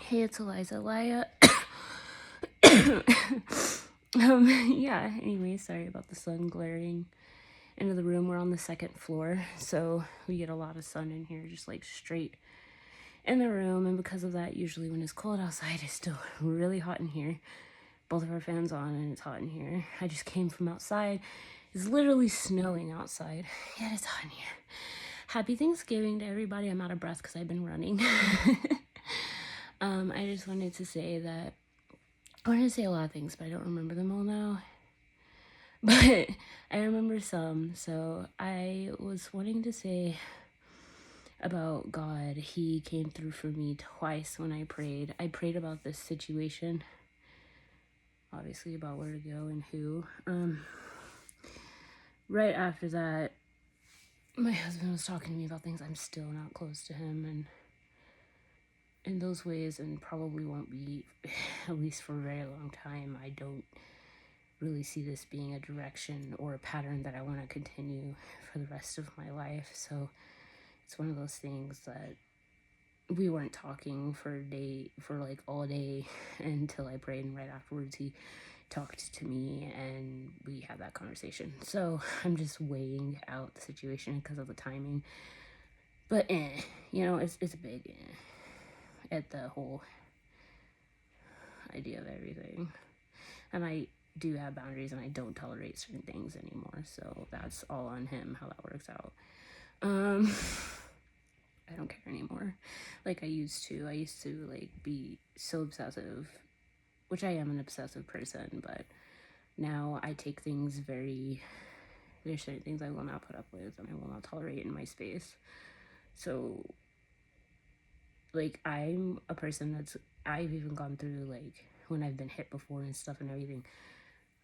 Hey, it's Eliza. Laya. Yeah, anyway, sorry about the sun glaring into the room. We're on the second floor, so we get a lot of sun in here, just like straight in the room. And because of that, usually when it's cold outside, it's still really hot in here. Both of our fans on, and it's hot in here. I just came from outside. It's literally snowing outside, yet it's hot in here. Happy Thanksgiving to everybody. I'm out of breath because I've been running. I just wanted to say that I wanted to say a lot of things, but I don't remember them all now. But I remember some. So I was wanting to say about God. He came through for me twice when I prayed. I prayed about this situation, obviously about where to go and who. Right after that, my husband was talking to me about things. I'm still not close to him, and in those ways, and probably won't be, at least for a very long time. I don't really see this being a direction or a pattern that I want to continue for the rest of my life. So it's one of those things that we weren't talking for like all day until I prayed, and right afterwards he talked to me and we had that conversation. So I'm just weighing out the situation because of the timing. But it's a big at the whole idea of everything. And I do have boundaries, and I don't tolerate certain things anymore. So that's all on him, how that works out. I don't care anymore. Like I used to like be so obsessive, which I am an obsessive person, but now I take things there's certain things I will not put up with and I will not tolerate in my space. So like I'm a person I've even gone through, like when I've been hit before and stuff and everything,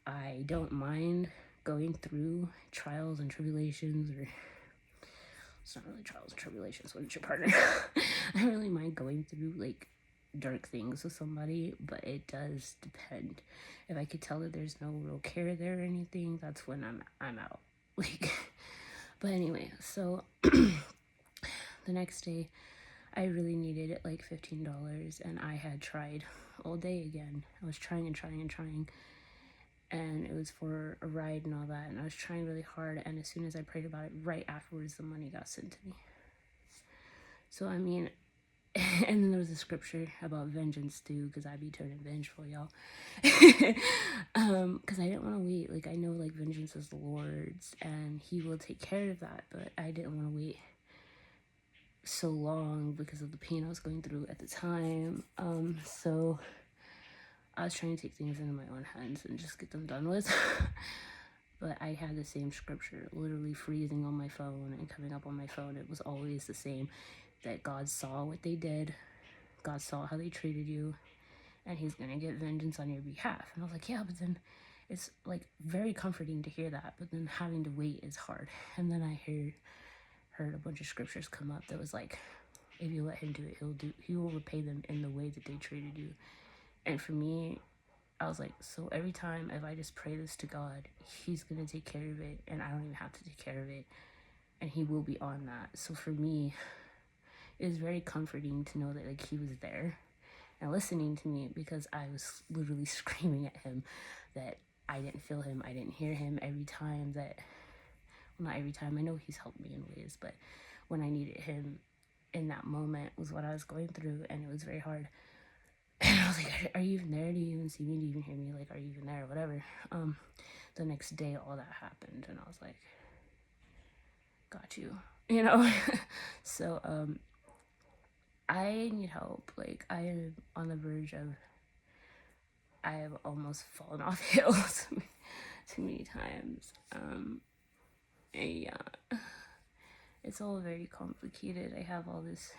I don't mind going through trials and tribulations, or it's not really trials and tribulations when it's your partner. I don't really mind going through like dark things with somebody, but it does depend. If I could tell that there's no real care there or anything, that's when I'm out. Like, but anyway, so the next day I really needed like $15, and I had tried all day again. I was trying and trying and trying, and it was for a ride and all that, and I was trying really hard, and as soon as I prayed about it, right afterwards the money got sent to me. So I mean, and then there was a scripture about vengeance too, because I be turning vengeful, y'all. Because I didn't want to wait. Like, I know like vengeance is the Lord's and he will take care of that, but I didn't want to wait so long because of the pain I was going through at the time. So I was trying to take things into my own hands and just get them done with. But I had the same scripture literally freezing on my phone and coming up on my phone. It was always the same, that God saw what they did, God saw how they treated you, and he's gonna get vengeance on your behalf. And I was like, yeah, but then it's like very comforting to hear that, but then having to wait is hard. And then I heard a bunch of scriptures come up that was like, if you let him do it, he will repay them in the way that they treated you. And for me, I was like, so every time if I just pray this to God, he's gonna take care of it, and I don't even have to take care of it, and he will be on that. So for me, it was very comforting to know that like he was there and listening to me, because I was literally screaming at him that I didn't feel him, I didn't hear him every time that, well, not every time, I know he's helped me in ways, but when I needed him in that moment was what I was going through, and it was very hard. And I was like, are you even there? Do you even see me? Do you even hear me? Like, are you even there? Whatever. The next day, all that happened, and I was like, got you, So, I need help. Like, I am on the verge of, I have almost fallen off hills too many times. Yeah, it's all very complicated. I have all this,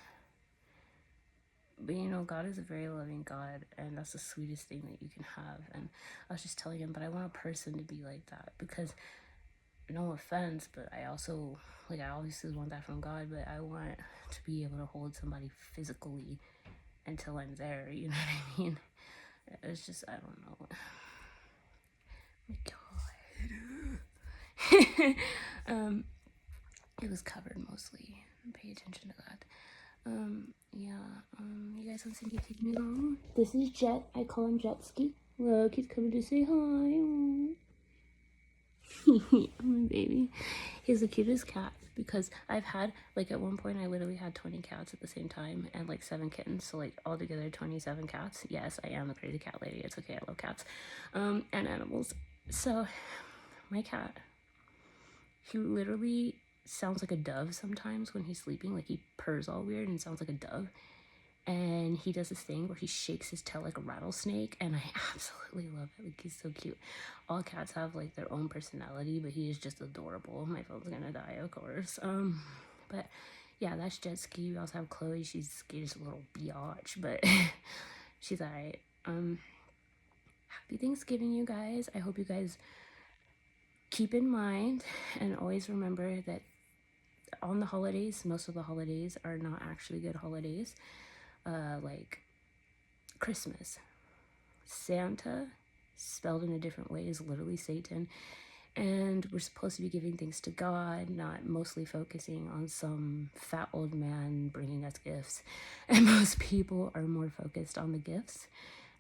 but God is a very loving God, and that's the sweetest thing that you can have. And I was just telling him, but I want a person to be like that, because no offense, but I also, like, I obviously want that from God, but I want to be able to hold somebody physically until I'm there, you know what I mean? It's just, I don't know. My God. It was covered mostly. Pay attention to that. Yeah, you guys want to see me take me along? This is Jet. I call him Jetski. Look, he's coming to say hi. Oh, my baby. He's the cutest cat because I've had, like, at one point I literally had 20 cats at the same time and like 7 kittens, so like altogether 27 cats. Yes, I am the crazy cat lady. It's okay, I love cats and animals. So my cat, he literally sounds like a dove sometimes when he's sleeping. Like, he purrs all weird and sounds like a dove. And he does this thing where he shakes his tail like a rattlesnake, and I absolutely love it. Like, he's so cute. All cats have like their own personality, but he is just adorable. My phone's gonna die, of course. But yeah, that's Jetski. We also have Chloe. She's just a little biatch, but she's alright. Happy Thanksgiving, you guys. I hope you guys keep in mind and always remember that on the holidays, most of the holidays are not actually good holidays. Like Christmas, Santa, spelled in a different way, is literally Satan. And we're supposed to be giving thanks to God, not mostly focusing on some fat old man bringing us gifts. And most people are more focused on the gifts,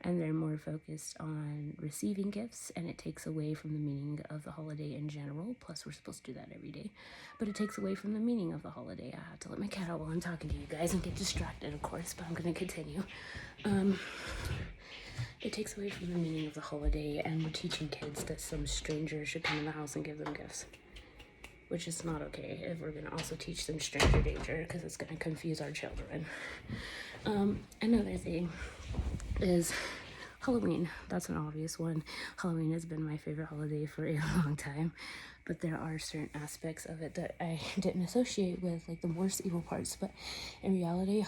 and they're more focused on receiving gifts, and it takes away from the meaning of the holiday in general. Plus, we're supposed to do that every day, but it takes away from the meaning of the holiday. I have to let my cat out while I'm talking to you guys and get distracted, of course, but I'm going to continue. It takes away from the meaning of the holiday, and we're teaching kids that some stranger should come in the house and give them gifts, which is not okay if we're going to also teach them stranger danger, because it's going to confuse our children. Another thing is Halloween. That's an obvious one. Halloween has been my favorite holiday for a long time, but there are certain aspects of it that I didn't associate with, like the worst evil parts. But in reality,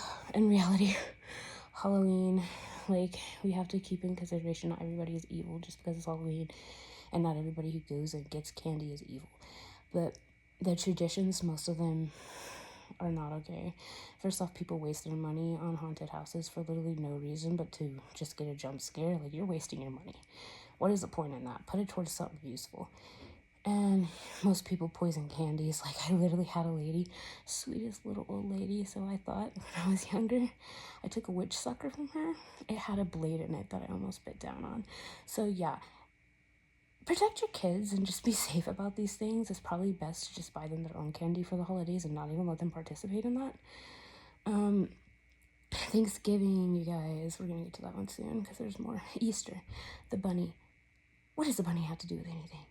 Halloween, like, we have to keep in consideration not everybody is evil just because it's Halloween, and not everybody who goes and gets candy is evil. But the traditions, most of them are not okay. First off, people waste their money on haunted houses for literally no reason but to just get a jump scare. Like, you're wasting your money. What is the point in that? Put it towards something useful. And most people poison candies. Like, I literally had a lady, sweetest little old lady, so I thought when I was younger. I took a witch sucker from her. It had a blade in it that I almost bit down on. So yeah, protect your kids and just be safe about these things. It's probably best to just buy them their own candy for the holidays and not even let them participate in that. Thanksgiving, you guys, we're gonna get to that one soon because there's more. Easter, the bunny. What does the bunny have to do with anything?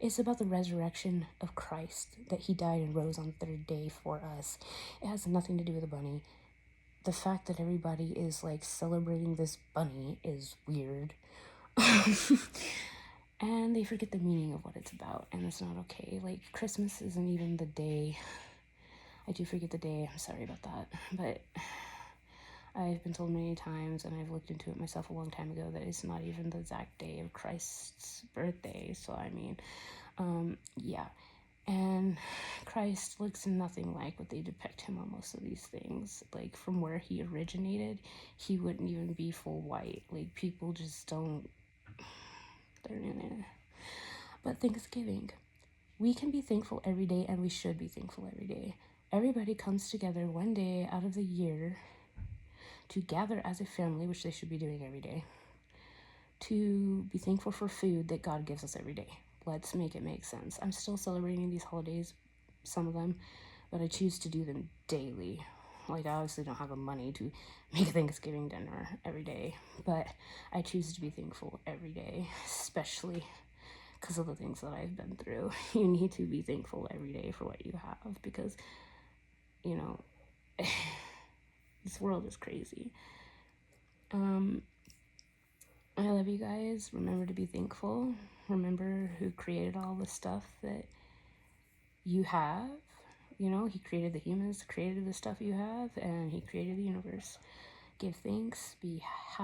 It's about the resurrection of Christ, that he died and rose on the third day for us. It has nothing to do with the bunny. The fact that everybody is like celebrating this bunny is weird. And they forget the meaning of what it's about, and it's not okay. Like, Christmas isn't even the day. I do forget the day. I'm sorry about that. But I've been told many times, and I've looked into it myself a long time ago, that it's not even the exact day of Christ's birthday. So, I mean, yeah. And Christ looks nothing like what they depict him on most of these things. Like, from where he originated, he wouldn't even be full white. Like, people just don't. But Thanksgiving, we can be thankful every day, and we should be thankful every day. Everybody comes together one day out of the year to gather as a family, which they should be doing every day, to be thankful for food that God gives us every day. Let's make it make sense. I'm still celebrating these holidays, some of them, but I choose to do them daily. Like, I obviously don't have the money to make Thanksgiving dinner every day, but I choose to be thankful every day, especially because of the things that I've been through. You need to be thankful every day for what you have, because, you know, this world is crazy. I love you guys. Remember to be thankful. Remember who created all the stuff that you have. You know, he created the humans, created the stuff you have, and he created the universe. Give thanks, be happy.